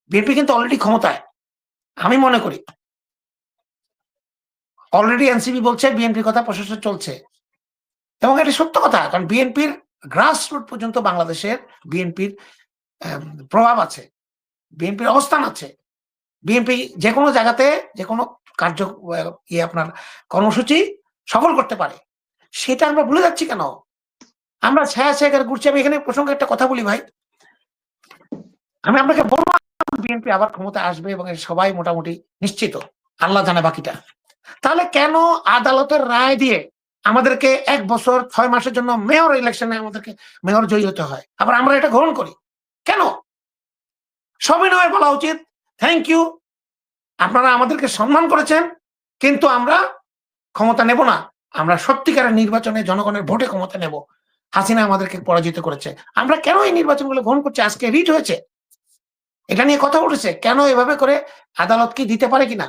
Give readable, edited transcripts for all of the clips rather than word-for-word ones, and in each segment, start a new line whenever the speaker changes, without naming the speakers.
BNP কিন্তু already ক্ষমতায়, আমি মনে করি অলরেডি এনসিপি বলছে বিএনপির কথা প্রশাসন চলছে, এবং এটা সত্য কথা। কারণ বিএনপির গ্রাসরুট পর্যন্ত বাংলাদেশের বিএনপির প্রভাব আছে, বিএনপির অবস্থান আছে। বিএনপি যেকোনো জায়গাতে যেকোনো কার্য আপনার কর্মসূচি সফল করতে পারে। সেটা আমরা ভুলে যাচ্ছি কেন? আমরা ছায়া ছায়া ঘুরছি। আমি এখানে প্রসঙ্গে একটা কথা বলি ভাই। আমি আপনাকে বললাম বিএনপি আবার ক্ষমতায় আসবে এবং সবাই মোটামুটি নিশ্চিত। আল্লাহ জানে বাকিটা। তাহলে কেন আদালতের রায় দিয়ে আমাদেরকে ১ বছর ৬ মাসের জন্য মেয়র ইলেকশনে আমাদেরকে মেয়র জয়ী হতে হয়? আবার আমরা এটা গ্রহণ করি। কেন? সবিনয়ে বলা উচিত, থ্যাংক ইউ, আপনারা আমাদেরকে সম্মান করেছেন, কিন্তু আমরা ক্ষমতা নেব না। আমরা সত্যিকারের নির্বাচনে জনগণের ভোটে ক্ষমতা নেব। হাসিনা আমাদেরকে পরাজিত করেছে। আমরা কেন এই নির্বাচনগুলো গ্রহণ করছি? আজকে রিট হয়েছে। এটা নিয়ে কথা উঠেছে। কেন এভাবে করে আদালত কি দিতে পারে কিনা?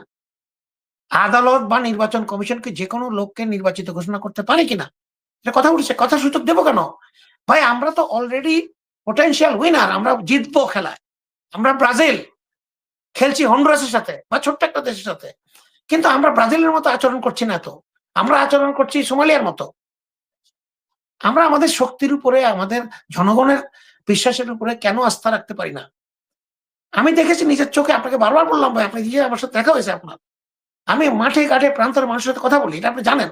আদালত বা নির্বাচন কমিশন কি যেকোনো লোককে নির্বাচিত ঘোষণা করতে পারে কিনা? এটা কথা উঠেছে। কথার সুযোগ দেব কেন? ভাই আমরা তো অলরেডি পটেনশিয়াল উইনার। আমরা জিতবো খেলায়। আমরা ব্রাজিল খেলছি হন্ডুরাসের সাথে বা ছোট্ট একটা দেশের সাথে। কিন্তু আমরা ব্রাজিলের মতো আচরণ করছি না তো। আমরা আচরণ করছি সোমালিয়ার মতো। আমরা আমাদের শক্তির উপরে, আমাদের জনগণের বিশ্বাসের উপরে কেন আস্থা রাখতে পারি না? আমি দেখেছি নিজের চোখে, আপনাকে বারবার বললাম ভাই, আপনি নিজে আমার সাথে দেখা হয়েছে আপনার। আমি মাঠে ঘাটে প্রান্তরের মানুষের সাথে কথা বলি, এটা আপনি জানেন।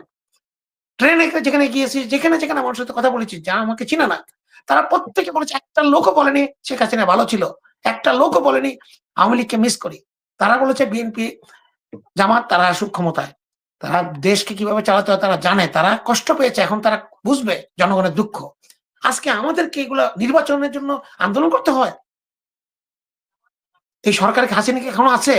ট্রেনে যেখানে গিয়েছি, যেখানে মানুষের সাথে কথা বলেছি, যারা আমাকে চিনে না, তারা প্রত্যেকে বলেছে, একটা লোকও বলেনি শেখ হাসিনা ভালো ছিল। একটা লোকও বলেনি আওয়ামী লীগকে মিস করি। তারা বলেছে বিএনপি, জামাত তারা আসুক ক্ষমতায়। তারা দেশকে কিভাবে চালাতে হয় তারা জানে। তারা কষ্ট পেয়েছে, এখন তারা বুঝবে জনগণের দুঃখ। আজকে আমাদেরকে এগুলা নির্বাচনের জন্য আন্দোলন করতে হয়? এই সরকার কি হাসিনা কি এখনো আছে?